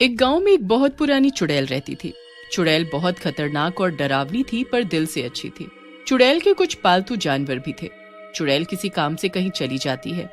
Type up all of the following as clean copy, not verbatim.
एक गांव में एक बहुत पुरानी चुड़ैल रहती थी। चुड़ैल बहुत खतरनाक और डरावनी थी, पर दिल से अच्छी थी। चुड़ैल के कुछ पालतू जानवर भी थे। चुड़ैल किसी काम से कहीं चली जाती है।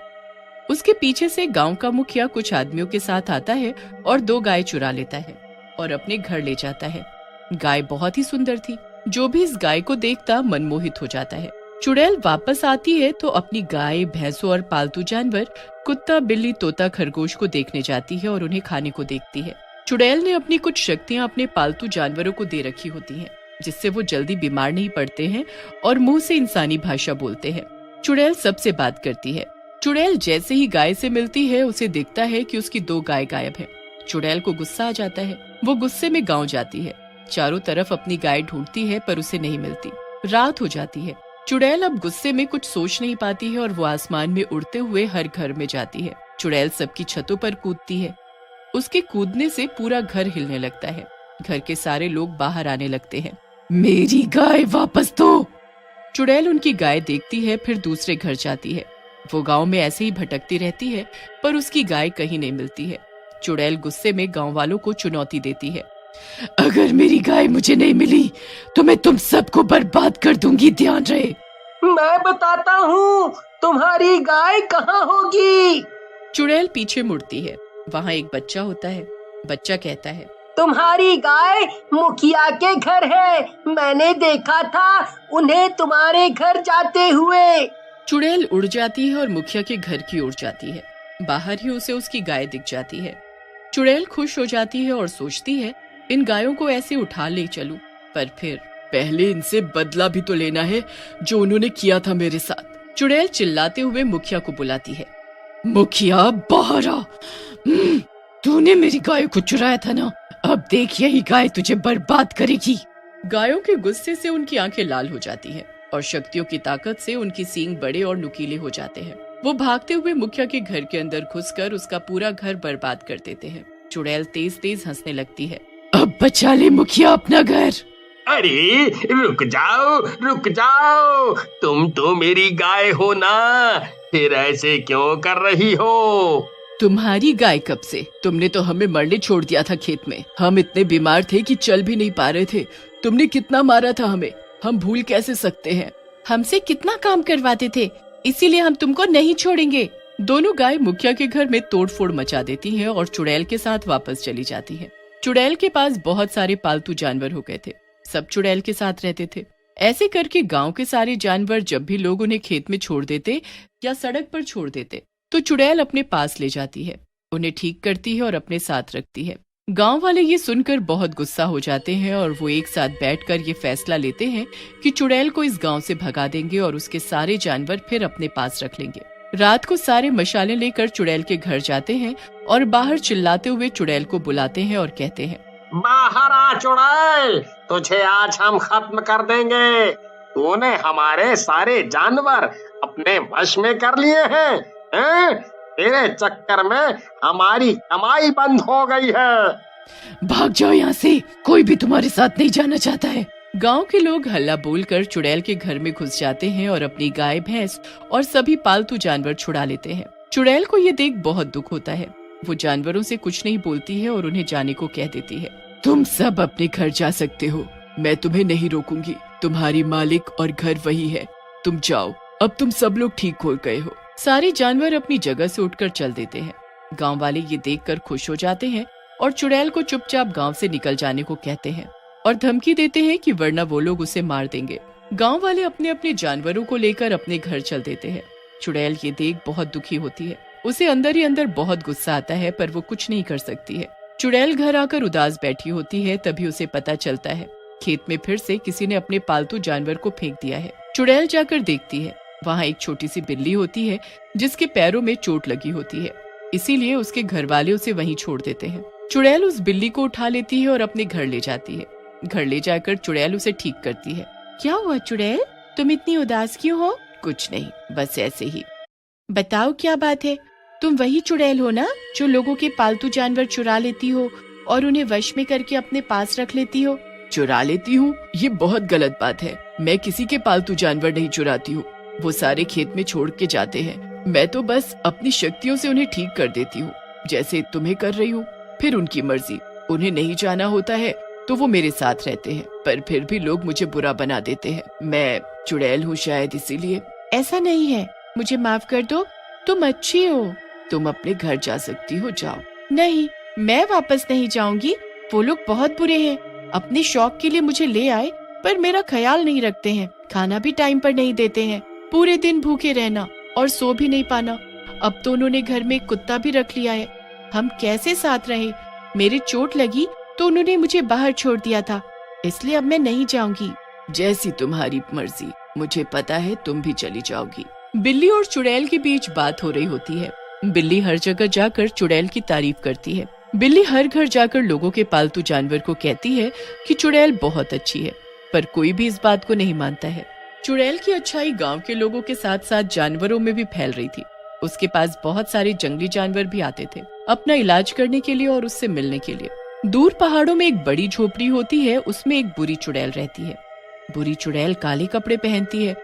उसके पीछे से गांव का मुखिया कुछ आदमियों के साथ आता है और 2 गाय चुरा लेता है और अपने घर ले जाता है। गाय बहुत ही सुंदर थी। जो भी इस गाय को देखता मनमोहित हो जाता है। चुड़ैल वापस आती है तो अपनी गाय, भैंसों और पालतू जानवर कुत्ता, बिल्ली, तोता, खरगोश को देखने जाती है और उन्हें खाने को देखती है। चुड़ैल ने अपनी कुछ शक्तियां अपने पालतू जानवरों को दे रखी होती हैं, जिससे वो जल्दी बीमार नहीं पड़ते हैं और मुंह से इंसानी भाषा बोलते हैं। चुड़ैल सबसे बात करती है। चुड़ैल जैसे ही गाय से मिलती है, उसे दिखता है कि उसकी 2 गाय गायब है। चुड़ैल को गुस्सा आ जाता है। वो गुस्से में गांव जाती है। चारों तरफ अपनी गाय ढूंढती है, पर उसे नहीं मिलती। रात हो जाती है। चुड़ैल अब गुस्से में कुछ सोच नहीं पाती है और वो आसमान में उड़ते हुए हर घर में जाती है। चुड़ैल सबकी छतों पर कूदती है। उसके कूदने से पूरा घर हिलने लगता है। घर के सारे लोग बाहर आने लगते हैं। मेरी गाय वापस दो। चुड़ैल उनकी गाय देखती है, फिर दूसरे घर जाती है। वो गांव में ऐसे ही भटकती रहती है, पर उसकी गाय कहीं नहीं मिलती है। चुड़ैल गुस्से में गांव वालों को चुनौती देती है। अगर मेरी गाय मुझे नहीं मिली तो मैं तुम सबको बर्बाद कर दूंगी, ध्यान रहे। मैं बताता हूँ तुम्हारी गाय कहाँ होगी। चुड़ैल पीछे मुड़ती है। वहाँ एक बच्चा होता है। बच्चा कहता है, तुम्हारी गाय मुखिया के घर है। मैंने देखा था उन्हें तुम्हारे घर जाते हुए। चुड़ैल उड़ जाती है और मुखिया के घर की ओर जाती है। बाहर ही उसे उसकी गाय दिख जाती है। चुड़ैल खुश हो जाती है और सोचती है, इन गायों को ऐसे उठा ले चलूं, पर फिर पहले इनसे बदला भी तो लेना है जो उन्होंने किया था मेरे साथ। चुड़ैल चिल्लाते हुए मुखिया को बुलाती है। मुखिया, बाहर आ। तूने मेरी गाय को चुराया था ना, अब देख यही गाय तुझे बर्बाद करेगी। गायों के गुस्से से उनकी आंखें लाल हो जाती हैं और शक्तियों की ताकत से उनकी सींग बड़े और नुकीले हो जाते हैं। वो भागते हुए मुखिया के घर के अंदर घुसकर उसका पूरा घर बर्बाद कर देते हैं। चुड़ैल तेज तेज हंसने लगती है। अब बचा ले मुखिया अपना घर। अरे रुक जाओ, तुम तो मेरी गाय हो ना, फिर ऐसे क्यों कर रही हो? तुम्हारी गाय कब से? तुमने तो हमें मरने छोड़ दिया था खेत में। हम इतने बीमार थे कि चल भी नहीं पा रहे थे। तुमने कितना मारा था हमें, हम भूल कैसे सकते हैं? हमसे कितना काम करवाते थे, इसीलिए हम तुमको नहीं छोड़ेंगे। दोनों गाय मुखिया के घर में तोड़फोड़ मचा देती हैं और चुड़ैल के साथ वापस चली जाती हैं। चुड़ैल के पास बहुत सारे पालतू जानवर हो गए थे। सब चुड़ैल के साथ रहते थे। ऐसे करके गांव के सारे जानवर, जब भी लोग उन्हें खेत में छोड़ देते या सड़क पर छोड़ देते, तो चुड़ैल अपने पास ले जाती है, उन्हें ठीक करती है और अपने साथ रखती है। गांव वाले ये सुनकर बहुत गुस्सा हो जाते हैं और वो एक साथ बैठकर ये फैसला लेते हैं कि चुड़ैल को इस गांव से भगा देंगे और उसके सारे जानवर फिर अपने पास रख लेंगे। रात को सारे मशालें लेकर चुड़ैल के घर जाते हैं और बाहर चिल्लाते हुए चुड़ैल को बुलाते हैं और कहते हैं, बाहर आ चुड़ैल, तुझे आज हम खत्म कर देंगे। तूने हमारे सारे जानवर अपने वश में कर लिए हैं? तेरे चक्कर में हमारी कमाई बंद हो गई है। भाग जाओ यहाँ से, कोई भी तुम्हारे साथ नहीं जाना चाहता है। गांव के लोग हल्ला बोलकर चुड़ैल के घर में घुस जाते हैं और अपनी गाय, भैंस और सभी पालतू जानवर छुड़ा लेते हैं। चुड़ैल को ये देख बहुत दुख होता है। वो जानवरों से कुछ नहीं बोलती है और उन्हें जाने को कह देती है। तुम सब अपने घर जा सकते हो, मैं तुम्हें नहीं रोकूंगी। तुम्हारी मालिक और घर वही है, तुम जाओ। अब तुम सब लोग ठीक हो गए हो। सारे जानवर अपनी जगह से उठकर चल देते हैं। गांव वाले ये देखकर खुश हो जाते हैं और चुड़ैल को चुपचाप गांव से निकल जाने को कहते हैं और धमकी देते हैं कि वरना वो लोग उसे मार देंगे। गांव वाले अपने अपने जानवरों को लेकर अपने घर चल देते हैं। चुड़ैल ये देख बहुत दुखी होती है। उसे अंदर ही अंदर बहुत गुस्सा आता है, पर वो कुछ नहीं कर सकती है। चुड़ैल घर आकर उदास बैठी होती है। तभी उसे पता चलता है खेत में फिर से किसी ने अपने पालतू जानवर को फेंक दिया है। चुड़ैल जाकर देखती है, वहाँ एक छोटी सी बिल्ली होती है जिसके पैरों में चोट लगी होती है, इसीलिए उसके घर वाले उसे वहीं छोड़ देते हैं। चुड़ैल उस बिल्ली को उठा लेती है और अपने घर ले जाती है। घर ले जाकर चुड़ैल उसे ठीक करती है। क्या हुआ चुड़ैल, तुम इतनी उदास क्यों हो? कुछ नहीं, बस ऐसे ही। बताओ क्या बात है? तुम वही चुड़ैल हो ना जो लोगों के पालतू जानवर चुरा लेती हो और उन्हें वश में करके अपने पास रख लेती हो? चुरा लेती हूँ? ये बहुत गलत बात है। मैं किसी के पालतू जानवर नहीं चुराती हूँ। वो सारे खेत में छोड़ के जाते हैं। मैं तो बस अपनी शक्तियों से उन्हें ठीक कर देती हूँ, जैसे तुम्हें कर रही हूँ। फिर उनकी मर्जी, उन्हें नहीं जाना होता है तो वो मेरे साथ रहते हैं, पर फिर भी लोग मुझे बुरा बना देते हैं। मैं चुड़ैल हूँ शायद इसीलिए। ऐसा नहीं है, मुझे माफ कर दो, तुम अच्छी हो, तुम अपने घर जा सकती हो, जाओ। नहीं, मैं वापस नहीं जाऊंगी, वो लोग बहुत बुरे हैं, अपने शौक के लिए मुझे ले आए पर मेरा ख्याल नहीं रखते हैं, खाना भी टाइम पर नहीं देते हैं, पूरे दिन भूखे रहना और सो भी नहीं पाना। अब तो उन्होंने घर में एक कुत्ता भी रख लिया है, हम कैसे साथ रहे। मेरी चोट लगी तो उन्होंने मुझे बाहर छोड़ दिया था, इसलिए अब मैं नहीं जाऊंगी। जैसी तुम्हारी मर्जी, मुझे पता है तुम भी चली जाओगी। बिल्ली और चुड़ैल के बीच बात हो रही होती है। बिल्ली हर जगह जाकर चुड़ैल की तारीफ करती है। बिल्ली हर घर जाकर लोगों के पालतू जानवर को कहती है कि चुड़ैल बहुत अच्छी है, पर कोई भी इस बात को नहीं मानता है। चुड़ैल की अच्छाई गांव के लोगों के साथ साथ जानवरों में भी फैल रही थी। उसके पास बहुत सारे जंगली जानवर भी आते थे अपना इलाज करने के लिए और उससे मिलने के लिए। दूर पहाड़ों में एक बड़ी झोपड़ी होती है, उसमें एक बुरी चुड़ैल रहती है। बुरी चुड़ैल काले कपड़े पहनती है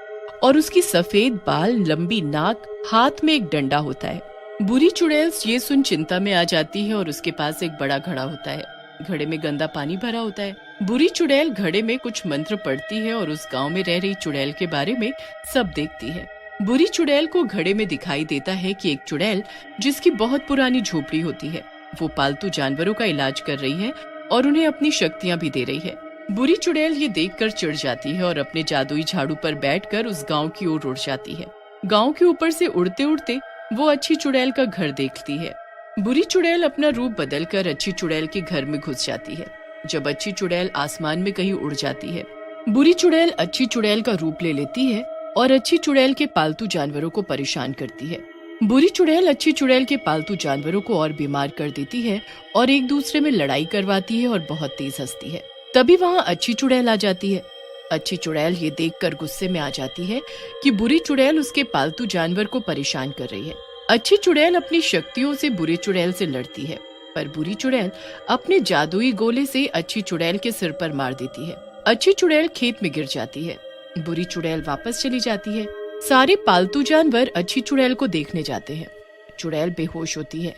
और उसकी सफेद बाल, लंबी नाक, हाथ में एक डंडा होता है। बुरी चुड़ैल ये सुन चिंता में आ जाती है और उसके पास एक बड़ा घड़ा होता है। घड़े में गंदा पानी भरा होता है। बुरी चुड़ैल घड़े में कुछ मंत्र पढ़ती है और उस गांव में रह रही चुड़ैल के बारे में सब देखती है। बुरी चुड़ैल को घड़े में दिखाई देता है कि एक चुड़ैल जिसकी बहुत पुरानी झोपड़ी होती है, वो पालतू जानवरों का इलाज कर रही है और उन्हें अपनी शक्तियां भी दे रही है। बुरी चुड़ैल ये देखकर चिढ़ जाती है और अपने जादुई झाड़ू पर बैठकर उस गांव की ओर उड़ जाती है। गांव के ऊपर से उड़ते उड़ते वो अच्छी चुड़ैल का घर देखती है। बुरी चुड़ैल अपना रूप बदलकर अच्छी चुड़ैल के घर में घुस जाती है। जब अच्छी चुड़ैल आसमान में कहीं उड़ जाती है, बुरी चुड़ैल अच्छी चुड़ैल का रूप ले लेती है और अच्छी चुड़ैल के पालतू जानवरों को परेशान करती है। बुरी चुड़ैल अच्छी चुड़ैल के पालतू जानवरों को और बीमार कर देती है और एक दूसरे में लड़ाई करवाती है और बहुत तेज हंसती है। तभी वहाँ अच्छी चुड़ैल आ जाती है। अच्छी चुड़ैल ये देखकर गुस्से में आ जाती है कि बुरी चुड़ैल उसके पालतू जानवर को परेशान कर रही है। अच्छी चुड़ैल अपनी शक्तियों से बुरी चुड़ैल से लड़ती है, पर बुरी चुड़ैल अपने जादुई गोले से अच्छी चुड़ैल के सिर पर मार देती है। अच्छी चुड़ैल खेत में गिर जाती है। बुरी चुड़ैल वापस चली जाती है। सारे पालतू जानवर अच्छी चुड़ैल को देखने जाते हैं। चुड़ैल बेहोश होती है।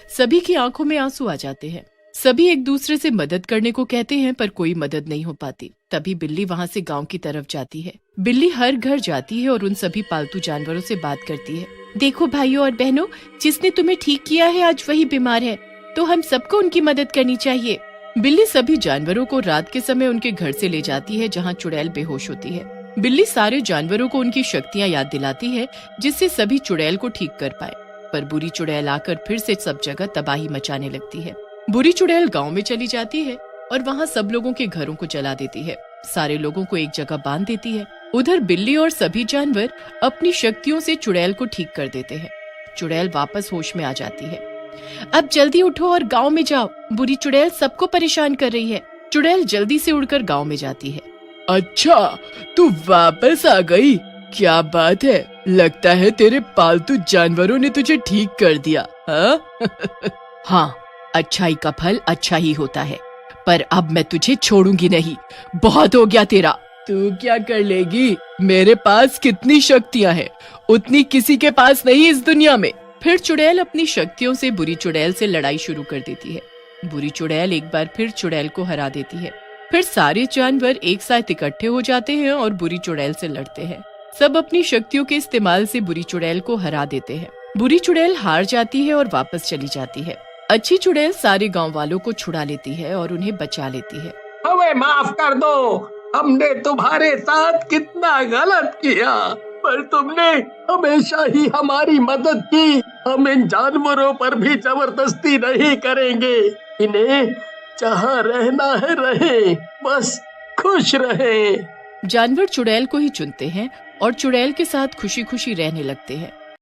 सभी की आंखों में आंसू आ जाते हैं। सभी एक दूसरे से मदद करने को कहते हैं, पर कोई मदद नहीं हो पाती। तभी बिल्ली वहाँ से गांव की तरफ जाती है। बिल्ली हर घर जाती है और उन सभी पालतू जानवरों से बात करती है। देखो भाइयों और बहनों, जिसने तुम्हें ठीक किया है आज वही बीमार है, तो हम सबको उनकी मदद करनी चाहिए। बिल्ली सभी जानवरों को रात के समय उनके घर से ले जाती है जहाँ चुड़ैल बेहोश होती है। बिल्ली सारे जानवरों को उनकी शक्तियाँ याद दिलाती है जिससे सभी चुड़ैल को ठीक कर पाए, पर बुरी चुड़ैल आकर फिर से सब जगह तबाही मचाने लगती है। बुरी चुड़ैल गांव में चली जाती है और वहाँ सब लोगों के घरों को जला देती है। सारे लोगों को एक जगह बांध देती है। उधर बिल्ली और सभी जानवर अपनी शक्तियों से चुड़ैल को ठीक कर देते हैं। चुड़ैल वापस होश में आ जाती है। अब जल्दी उठो और गांव में जाओ, बुरी चुड़ैल सबको परेशान कर रही है। चुड़ैल जल्दी से उड़कर गांव में जाती है। अच्छा, तू वापस आ गई, क्या बात है, लगता है तेरे पालतू जानवरों ने तुझे ठीक कर दिया। हाँ, अच्छाई का फल अच्छा ही होता है, पर अब मैं तुझे छोड़ूंगी नहीं, बहुत हो गया तेरा। तू क्या कर लेगी? मेरे पास कितनी शक्तियाँ हैं, उतनी किसी के पास नहीं इस दुनिया में। फिर चुड़ैल अपनी शक्तियों से बुरी चुड़ैल से लड़ाई शुरू कर देती है। बुरी चुड़ैल एक बार फिर चुड़ैल को हरा देती है। फिर सारे जानवर एक साथ इकट्ठे हो जाते हैं और बुरी चुड़ैल से लड़ते हैं। सब अपनी शक्तियों के इस्तेमाल से बुरी चुड़ैल को हरा देते हैं। बुरी चुड़ैल हार जाती है और वापस चली जाती है। अच्छी चुड़ैल सारे गांव वालों को छुड़ा लेती है और उन्हें बचा लेती है। हमें माफ कर दो, हमने तुम्हारे साथ कितना गलत किया, पर तुमने हमेशा ही हमारी मदद की। हम इन जानवरों पर भी जबरदस्ती नहीं करेंगे, इन्हें जहाँ रहना है रहे, बस खुश रहे। जानवर चुड़ैल को ही चुनते हैं और चुड़ैल के साथ खुशी खुशी रहने लगते हैं।